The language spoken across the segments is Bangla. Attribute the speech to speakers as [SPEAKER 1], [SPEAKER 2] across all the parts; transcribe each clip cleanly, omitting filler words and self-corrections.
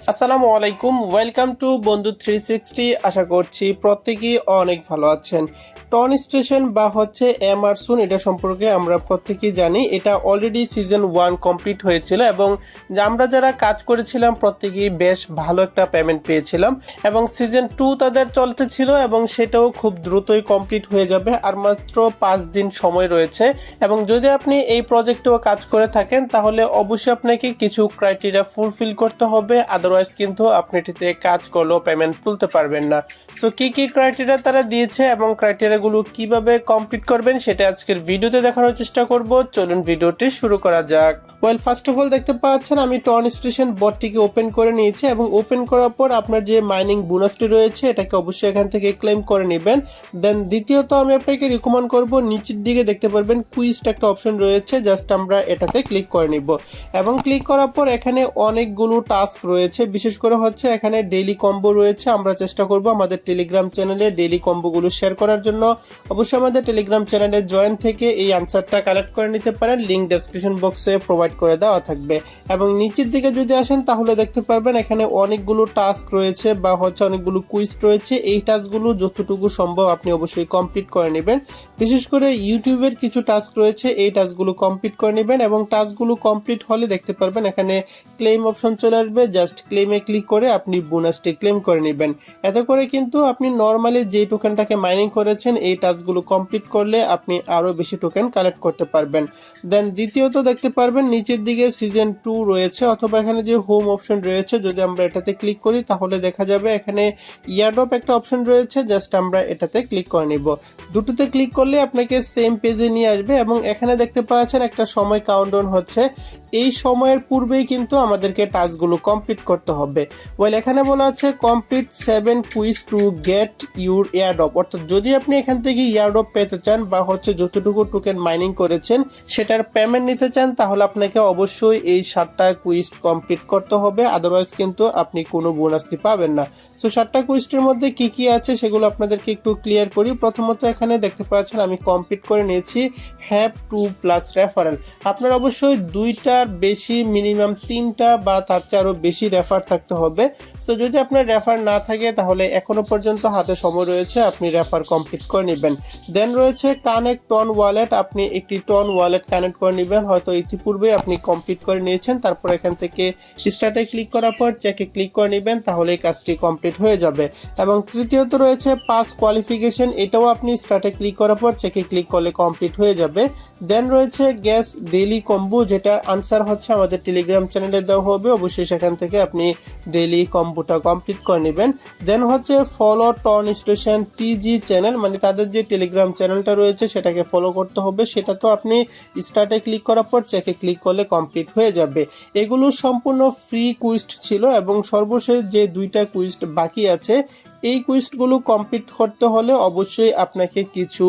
[SPEAKER 1] আসসালামু আলাইকুম, ওয়েলকাম টু বন্ধু 360। আশা করছি প্রত্যেকেই অনেক ভালো আছেন। টন স্টেশন বা হচ্ছে এমারসুন, এটা সম্পর্কে আমরা প্রত্যেকেই জানি। এটা অলরেডি সিজন 1 কমপ্লিট হয়েছিল এবং আমরা যারা কাজ করেছিলাম প্রত্যেকেই বেশ ভালো একটা পেমেন্ট পেয়েছিলাম এবং সিজন 2 তাদের চলতেছিল এবং সেটাও খুব দ্রুতই কমপ্লিট হয়ে যাবে। আর মাত্র 5 দিন সময় রয়েছে এবং যদি আপনি এই প্রজেক্টেও কাজ করে থাকেন তাহলে অবশ্যই আপনাকে কিছু ক্রাইটেরিয়া ফুলফিল করতে হবে, আদারওয়াইজ কিন্তু আপনি এটিতে কাজ করলেও পেমেন্ট তুলতে পারবেন না। সো কি কি ক্রাইটেরিয়া তারা দিয়েছে এবং ক্রাইটেরিয়াগুলো কিভাবে কমপ্লিট করবেন সেটা আজকের ভিডিওতে দেখানোর চেষ্টা করব। চলুন ভিডিওটি শুরু করা যাক। ওয়েল, ফার্স্ট অফ অল দেখতে পাচ্ছেন আমি টন স্টেশন বটটিকে ওপেন করে নিয়েছি এবং ওপেন করার পর আপনার যে মাইনিং বোনাসটি রয়েছে এটাকে অবশ্যই এখান থেকে ক্লেম করে নেবেন। দেন দ্বিতীয়ত আমি আপনাকে রিকমেন্ড করব, নিচের দিকে দেখতে পারবেন কুইজটা একটা অপশন রয়েছে, জাস্ট আমরা এটাতে ক্লিক করে নিব এবং ক্লিক করার পর এখানে অনেকগুলো টাস্ক রয়েছে। বিশেষ করে হচ্ছে এখানে ডেইলি কম্বো রয়েছে। আমরা চেষ্টা করব আমাদের টেলিগ্রাম চ্যানেলে ডেইলি কম্বোগুলো শেয়ার করার জন্য। অবশ্যই আমাদের টেলিগ্রাম চ্যানেলে জয়েন থেকে এই আনসারটা কালেক্ট করে নিতে পারেন, লিঙ্ক ডেসক্রিপশন বক্সে প্রোভাইড করে দেওয়া থাকবে। এবং নিচের দিকে যদি আসেন তাহলে দেখতে পারবেন এখানে অনেকগুলো টাস্ক রয়েছে বা হচ্ছে অনেকগুলো কুইজ রয়েছে। এই টাস্কগুলো যতটুকু সম্ভব আপনি অবশ্যই কমপ্লিট করে নেবেন। বিশেষ করে ইউটিউবের কিছু টাস্ক রয়েছে, এই টাস্কগুলো কমপ্লিট করে নেবেন এবং টাস্কগুলো কমপ্লিট হলে দেখতে পারবেন এখানে ক্লেম অপশন চলে আসবে। জাস্ট ক্লেমে ক্লিক করে আপনি বোনাসটি ক্লেম করে নেবেন। এতে করে কিন্তু আপনি নর্মালি যে টোকেনটাকে মাইনিং করেছেন এই টাস্কগুলো কমপ্লিট করলে আপনি আরও বেশি টোকেন কালেক্ট করতে পারবেন। দেন দ্বিতীয়ত দেখতে পারবেন নিচের দিকে সিজন 2 রয়েছে, অথবা এখানে যে হোম অপশন রয়েছে যদি আমরা এটাতে ক্লিক করি তাহলে দেখা যাবে এখানে ইয়ারড্রপ একটা অপশন রয়েছে, জাস্ট আমরা এটাতে ক্লিক করে নিব। দুটোতে ক্লিক করলে আপনাকে সেম পেজে নিয়ে আসবে এবং এখানে দেখতে পাচ্ছেন একটা সময় কাউন্টডাউন হচ্ছে। এই সময়ের পূর্বেই কিন্তু আমাদেরকে টাস্কগুলো কমপ্লিট করতে হবে। ওয়েল, এখানে বলা আছে complete 7 quiz to get your airdrop, অর্থাৎ যদি আপনি এখান থেকে এয়ারড্রপ পেতে চান বা হচ্ছে যতটুকু টোকেন মাইনিং করেছেন সেটার পেমেন্ট নিতে চান তাহলে আপনাকে অবশ্যই এই 7টা কুইজ কমপ্লিট করতে হবে, আদারওয়াইজ কিন্তু আপনি কোনো বোনাসই পাবেন না। সো 7টা কুইজের মধ্যে কি কি আছে সেগুলো আপনাদেরকে একটু ক্লিয়ার করি। প্রথমত এখানে দেখতে পাচ্ছেন আমি কমপ্লিট করে নিয়েছি হ্যাভ 2+ রেফারেল। আপনার অবশ্যই 2টার বেশি, মিনিমাম 3টা বা তার চেয়ে আরও বেশি রেফার থাকতে হবে। সো যদি আপনার রেফার না থাকে তাহলে এখনো পর্যন্ত হাতে সময় রয়েছে, আপনি রেফার কমপ্লিট করে নেবেন। দেন রয়েছে কানেক্ট টন ওয়ালেট, আপনি একটি টন ওয়ালেট কানেক্ট করে নেবেন, হয়তো ইতিপূর্বে আপনি কমপ্লিট করে নিয়েছেন। তারপর এখান থেকে স্টার্টে ক্লিক করার পর চেকে ক্লিক করে নেবেন, তাহলে এই কাজটি কমপ্লিট হয়ে যাবে। এবং তৃতীয়ত রয়েছে পাস কোয়ালিফিকেশন, এটাও আপনি স্টার্টে ক্লিক করার পর চেকে ক্লিক করলে কমপ্লিট হয়ে যাবে। দেন রয়েছে গ্যাস ডেইলি কম্বো, যেটা আনসার হচ্ছে আমাদের টেলিগ্রাম চ্যানেলে দেওয়া হবে, অবশ্যই সেখান থেকে আপনি ডেইলি কম্বোটা কমপ্লিট করে নেবেন। দেন হচ্ছে ফলো টন স্টেশন টিজি চ্যানেল, মানে তাদের যে টেলিগ্রাম চ্যানেলটা রয়েছে সেটাকে ফলো করতে হবে। সেটা তো আপনি স্টার্টে ক্লিক করার পর চেকে ক্লিক করলে কমপ্লিট হয়ে যাবে। এগুলো সম্পূর্ণ ফ্রি কুইজ ছিল এবং সর্বশেষ যে 2টা কুইজ বাকি আছে এই কুইজগুলো কমপ্লিট করতে হলে অবশ্যই আপনাকে কিছু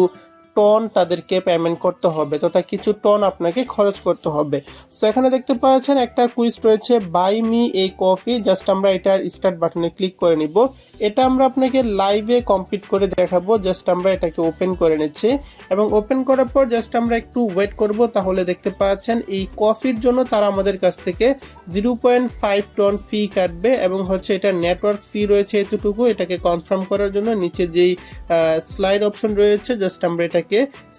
[SPEAKER 1] টন তাদেরকে পেমেন্ট করতে হবে, তথা কিছু টন আপনাকে খরচ করতে হবে। সো এখানে দেখতে পাচ্ছেন একটা কুইজ রয়েছে buy me a coffee, just আমরা এটার স্টার্ট বাটনে ক্লিক করে নিব। এটা আমরা আপনাকে লাইভে কমপ্লিট করে দেখাবো। জাস্ট আমরা এটাকে ওপেন করে নিচ্ছি এবং ওপেন করার পর জাস্ট আমরা একটু ওয়েট করব। তাহলে দেখতে পাচ্ছেন এই কফির জন্য তারা আমাদের কাছ থেকে 0.5 টন ফি কাটবে এবং হচ্ছে এটা নেটওয়ার্ক ফি রয়েছে এতটুকু। এটাকে কনফার্ম করার জন্য নিচে যেই স্লাইড অপশন রয়েছে জাস্ট আমরা এটাকে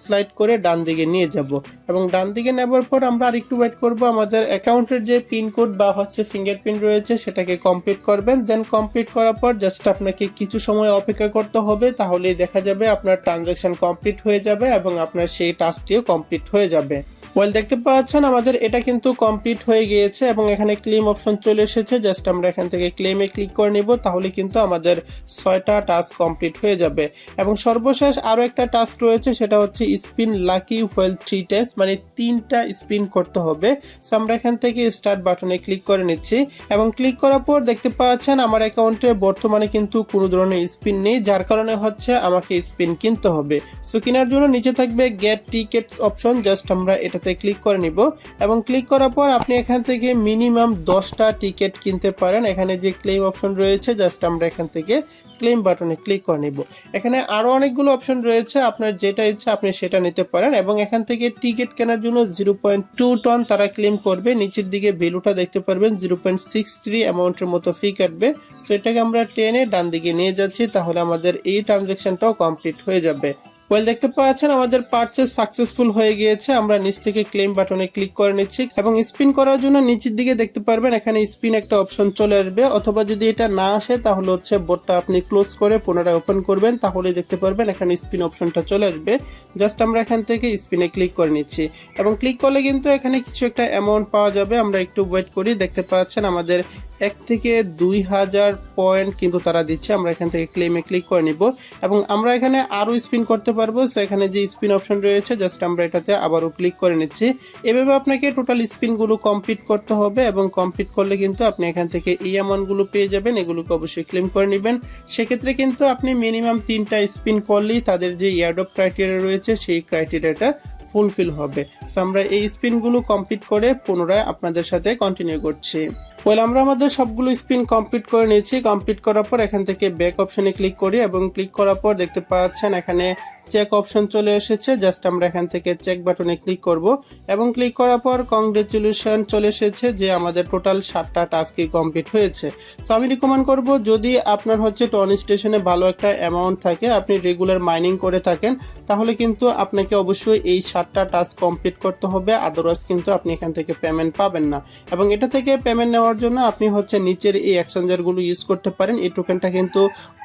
[SPEAKER 1] স্লাইড করে ডান দিকে নিয়ে যাব এবং ডান দিকে নেবার পর আমরা আরেকটু ওয়েট করব। আমাদের অ্যাকাউন্টের যে পিন কোড বা হচ্ছে ফিঙ্গারপ্রিন্ট রয়েছে সেটাকে কমপ্লিট করবেন। দেন কমপ্লিট করার পর জাস্ট আপনাকে কিছু সময় অপেক্ষা করতে হবে, তাহলেই দেখা যাবে আপনার ট্রানজাকশন কমপ্লিট হয়ে যাবে এবং আপনার সেই টাস্কটিও কমপ্লিট হয়ে যাবে। ওয়েল, দেখতে পাচ্ছেন আমাদের এটা কিন্তু কমপ্লিট হয়ে গিয়েছে এবং এখানে ক্লেম অপশন চলে এসেছে। জাস্ট আমরা এখান থেকে ক্লেমে ক্লিক করে নিব, তাহলে কিন্তু আমাদের 6টা টাস্ক কমপ্লিট হয়ে যাবে। এবং সর্বশেষ আরও একটা টাস্ক রয়েছে, সেটা হচ্ছে স্পিন লাকি হুইল 3 টাইমস, মানে 3টা স্পিন করতে হবে। সো আমরা এখান থেকে স্টার্ট বাটনে ক্লিক করে নিচ্ছি এবং ক্লিক করার পর দেখতে পাচ্ছেন আমার অ্যাকাউন্টে বর্তমানে কিন্তু কোনো ধরনের স্পিন নেই, যার কারণে হচ্ছে আমাকে স্পিন কিনতে হবে। সো কেনার জন্য নিচে থাকবে গেট টিকেটস অপশন, জাস্ট আমরা এটা থেকে ক্লিক করে নিব এবং ক্লিক করার পর আপনি এখান থেকে মিনিমাম 10টা টিকিট কিনতে পারেন। এখানে যে ক্লেম অপশন রয়েছে জাস্ট আমরা এখান থেকে ক্লেম বাটনে ক্লিক করে নিব। এখানে আরো অনেকগুলো অপশন রয়েছে, আপনার যেটা ইচ্ছা আপনি সেটা নিতে পারেন এবং এখান থেকে টিকিট কেনার জন্য 0.2 টন তারা ক্লেম করবে। নিচের দিকে ভ্যালুটা দেখতে পারবেন 0.63 অ্যামাউন্টের মতো ফি কাটবে। সো এটাকে আমরা টেনে ডান দিকে নিয়ে যাচ্ছি, তাহলে আমাদের এই ট্রানজ্যাকশনটাও কমপ্লিট হয়ে যাবে। ওয়েল, দেখতে পাচ্ছেন আমাদের পারচেজ সাকসেসফুল হয়ে গিয়েছে। আমরা নিচ থেকে ক্লেম বাটনে ক্লিক করে নিচ্ছি এবং স্পিন করার জন্য নিচের দিকে দেখতে পারবেন এখানে স্পিন একটা অপশন চলে আসবে, অথবা যদি এটা না আসে তাহলে হচ্ছে বোর্ডটা আপনি ক্লোজ করে পুনরায় ওপেন করবেন, তাহলে দেখতে পারবেন এখানে স্পিন অপশনটা চলে আসবে। জাস্ট আমরা এখান থেকে স্পিনে ক্লিক করে নিচ্ছি এবং ক্লিক করলে কিন্তু এখানে কিছু একটা অ্যামাউন্ট পাওয়া যাবে। আমরা একটু ওয়েট করি। দেখতে পাচ্ছেন আমাদের 1 থেকে 2000 পয়েন্ট কিন্তু তারা দিচ্ছে। আমরা এখান থেকে ক্লেমে ক্লিক করে নিব এবং আমরা এখানে আরও স্পিন করতে পারবো। সো এখানে যে স্পিন অপশন রয়েছে জাস্ট আমরা এটাতে আবারও ক্লিক করে নিচ্ছি। এভাবে আপনাকে টোটাল স্পিনগুলো কমপ্লিট করতে হবে এবং কমপ্লিট করলে কিন্তু আপনি এখান থেকে এই অ্যামাউন্টগুলো পেয়ে যাবেন। এগুলোকে অবশ্যই ক্লেম করে নেবেন। সেক্ষেত্রে কিন্তু আপনি মিনিমাম 3টা স্পিন করলেই তাদের যে ইয়ারডপ ক্রাইটেরিয়া রয়েছে সেই ক্রাইটেরিয়াটা ফুলফিল হবে। সো আমরা এই স্পিনগুলো কমপ্লিট করে পুনরায় আপনাদের সাথে কন্টিনিউ করছি। ওয়েল, আমরা আমাদের সবগুলো স্পিন কমপ্লিট করে নিয়েছি। কমপ্লিট করার পর এখান থেকে ব্যাক অপশনে ক্লিক করি এবং ক্লিক করার পর দেখতে পাচ্ছেন এখানে চেক অপশন চলে এসেছে। জাস্ট আমরা এখান থেকে চেক বাটনে ক্লিক করব এবং ক্লিক করার পর কংগ্রেচুলেশন চলে এসেছে যে আমাদের টোটাল 7টা টাস্কই কমপ্লিট হয়েছে। সো আমি রিকমেন্ড করব, যদি আপনার হচ্ছে টন স্টেশনে ভালো একটা অ্যামাউন্ট থাকে, আপনি রেগুলার মাইনিং করে থাকেন, তাহলে কিন্তু আপনাকে অবশ্যই এই 7টা টাস্ক কমপ্লিট করতে হবে, আদারওয়াইজ কিন্তু আপনি এখান থেকে পেমেন্ট পাবেন না। এবং এটা থেকে পেমেন্ট নেওয়ার জন্য আপনি হচ্ছে নিচের এই এক্সচেঞ্জারগুলো ইউজ করতে পারেন। এই টোকেনটা কিন্তু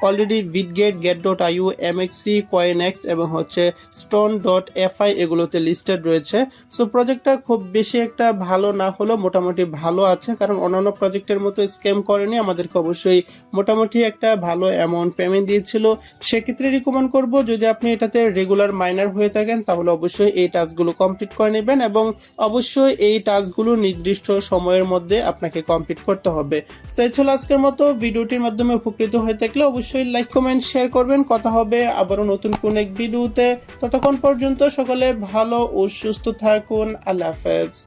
[SPEAKER 1] already Bitget, get.io, MXC, CoinX এবং হচ্ছে stone.fi এগুলোতে লিস্টেড রয়েছে। সো প্রজেক্টটা খুব বেশি একটা ভালো না হলেও মোটামুটি ভালো আছে, কারণ অন্যান্য প্রজেক্টের মতো স্ক্যাম করেনি, আমাদেরকে অবশ্যই মোটামুটি একটা ভালো অ্যামাউন্ট পেমেন্ট দিয়েছিল। সেক্ষেত্রে রিকমেন্ড করব, যদি আপনি এটাতে রেগুলার মাইনার হয়ে থাকেন তাহলে অবশ্যই এই টাস্কগুলো কমপ্লিট করে নেবেন এবং অবশ্যই এই টাস্কগুলো নির্দিষ্ট সময়ের মধ্যে আপনাকে কমপ্লিট করতে হবে। সো এই ছিল আজকের মতো। ভিডিওটির মাধ্যমে উপকৃত হয়ে থাকলে অবশ্যই লাইক, কমেন্ট, শেয়ার করবেন। কথা হবে আবারও নতুন কোন এক ভিডিওতে। ততক্ষণ পর্যন্ত সকলে ভালো ও সুস্থ থাকুন। আল্লাহ হাফেজ।